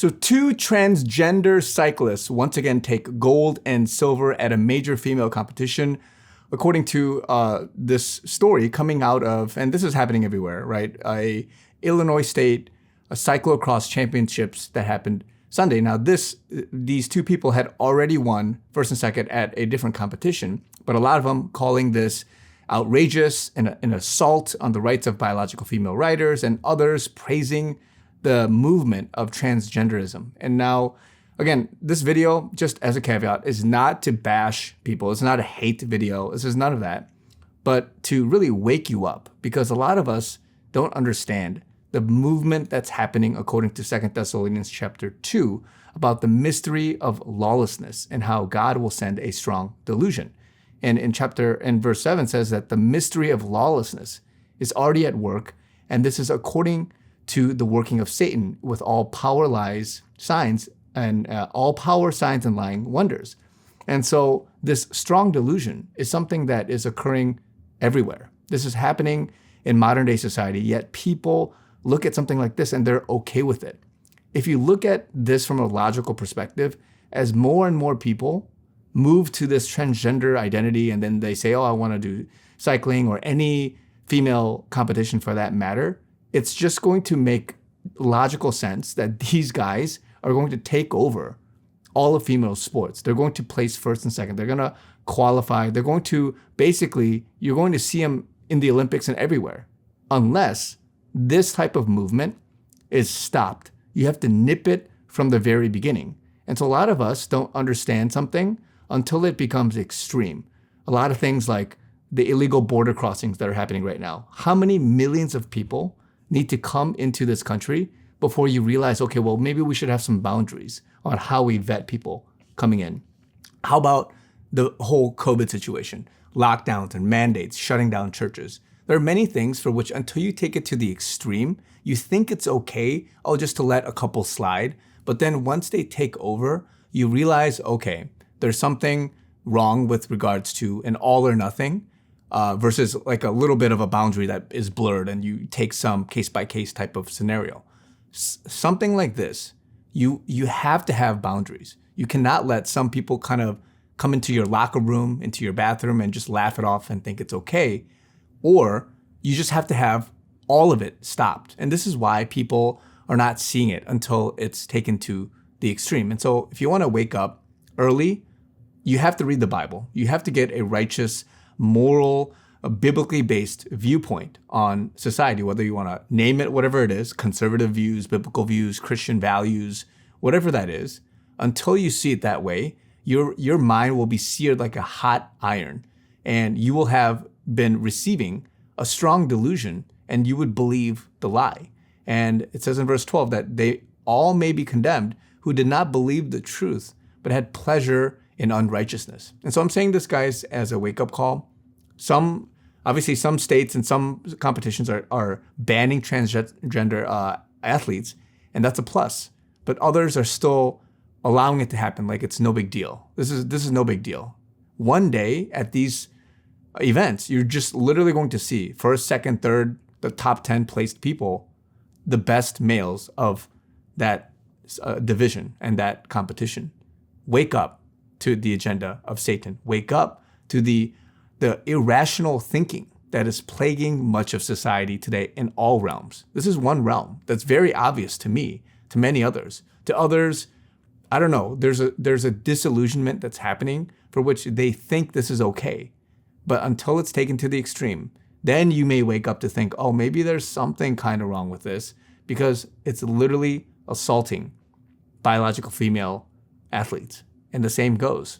So two transgender cyclists once again take gold and silver at a major female competition, according to this story coming out of, and this is happening everywhere, right? Illinois State cyclocross championships that happened Sunday. Now these two people had already won first and second at a different competition, but a lot of them calling this outrageous and an assault on the rights of biological female riders, and others praising the movement of transgenderism. And now, again, this video, just as a caveat, is not to bash people. It's not a hate video. This is none of that, but to really wake you up, because a lot of us don't understand the movement that's happening according to 2 Thessalonians chapter 2 about the mystery of lawlessness and how God will send a strong delusion. And in verse 7 says that the mystery of lawlessness is already at work, and this is according to the working of Satan with all power, lies, signs, and all power, signs, and lying wonders. And so this strong delusion is something that is occurring everywhere. This is happening in modern day society, yet people look at something like this and they're okay with it. If you look at this from a logical perspective, as more and more people move to this transgender identity, and then they say, oh, I want to do cycling or any female competition for that matter, it's just going to make logical sense that these guys are going to take over all of female sports. They're going to place first and second. They're going to qualify. They're going to basically, you're going to see them in the Olympics and everywhere. Unless this type of movement is stopped. You have to nip it from the very beginning. And so a lot of us don't understand something until it becomes extreme. A lot of things like the illegal border crossings that are happening right now. How many millions of people need to come into this country before you realize, okay, well, maybe we should have some boundaries on how we vet people coming in? How about the whole COVID situation, lockdowns and mandates, shutting down churches? There are many things for which until you take it to the extreme, you think it's okay, oh, just to let a couple slide. But then once they take over, you realize, okay, there's something wrong with regards to an all or nothing versus like a little bit of a boundary that is blurred and you take some case by case type of scenario. Something like this, you have to have boundaries. You cannot let some people kind of come into your locker room, into your bathroom and just laugh it off and think it's okay. Or you just have to have all of it stopped. And this is why people are not seeing it until it's taken to the extreme. And so if you want to wake up early, you have to read the Bible. You have to get a righteous, moral, biblically based viewpoint on society, whether you want to name it whatever it is, conservative views, biblical views, Christian values, whatever that is. Until you see it that way, your mind will be seared like a hot iron, and you will have been receiving a strong delusion, and you would believe the lie. And it says in verse 12 that they all may be condemned who did not believe the truth, but had pleasure in unrighteousness. And so I'm saying this, guys, as a wake-up call. Obviously some states and some competitions are banning transgender athletes, and that's a plus. But others are still allowing it to happen like it's no big deal. This is no big deal. One day at these events, you're just literally going to see first, second, third, the top 10 placed people, the best males of that division and that competition. Wake up to the agenda of Satan. Wake up to the irrational thinking that is plaguing much of society today in all realms. This is one realm that's very obvious to me, to many others. To others, I don't know, there's a disillusionment that's happening for which they think this is okay. But until it's taken to the extreme, then you may wake up to think, oh, maybe there's something kind of wrong with this, because it's literally assaulting biological female athletes. And the same goes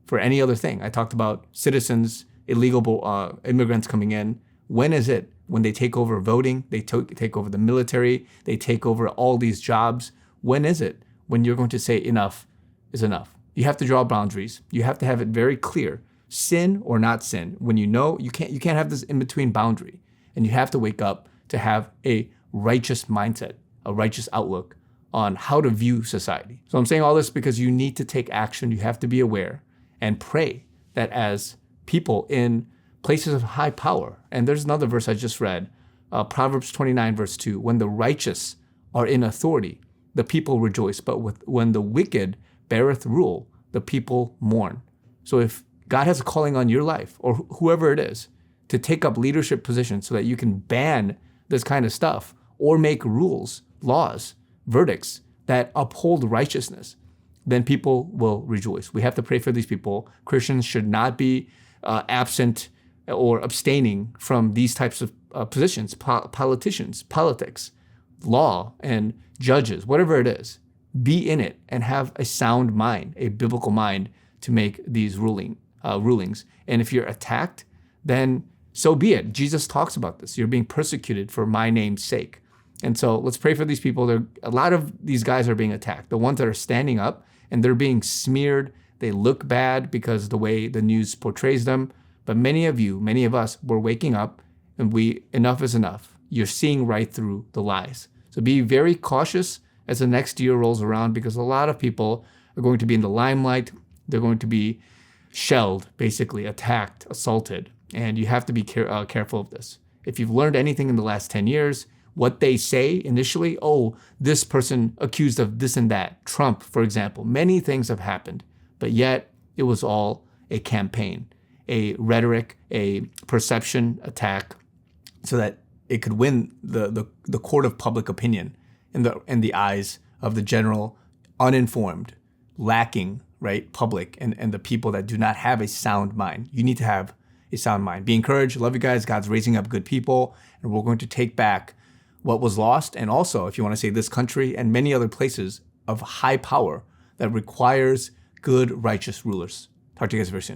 for any other thing. I talked about citizens, illegal immigrants coming in. When is it? When they take over voting, they take over the military, they take over all these jobs. When is it when you're going to say enough is enough? You have to draw boundaries. You have to have it very clear. Sin or not sin. When you know, you can't have this in-between boundary. And you have to wake up to have a righteous mindset, a righteous outlook on how to view society. So I'm saying all this because you need to take action. You have to be aware and pray that as people in places of high power, and there's another verse I just read, Proverbs 29 verse 2, when the righteous are in authority, the people rejoice. But when the wicked beareth rule, the people mourn. So if God has a calling on your life, or whoever it is, to take up leadership positions so that you can ban this kind of stuff or make rules, laws, verdicts that uphold righteousness, then people will rejoice. We have to pray for these people. Christians should not be absent or abstaining from these types of positions, politicians, politics, law, and judges, whatever it is. Be in it and have a sound mind, a biblical mind to make these rulings. And if you're attacked, then so be it. Jesus talks about this. You're being persecuted for my name's sake. And so let's pray for these people. A lot of these guys are being attacked. The ones that are standing up and they're being smeared. They look bad because the way the news portrays them. But many of us, we're waking up and enough is enough. You're seeing right through the lies. So be very cautious as the next year rolls around, because a lot of people are going to be in the limelight. They're going to be shelled, basically attacked, assaulted. And you have to be careful of this. If you've learned anything in the last 10 years, what they say initially, oh, this person accused of this and that, Trump, for example, many things have happened, but yet it was all a campaign, a rhetoric, a perception attack, so that it could win the court of public opinion in the eyes of the general uninformed, lacking, right, public and the people that do not have a sound mind. You need to have a sound mind. Be encouraged. Love you guys. God's raising up good people, and we're going to take back what was lost. And also, if you want to say this country and many other places of high power that requires good, righteous rulers. Talk to you guys very soon.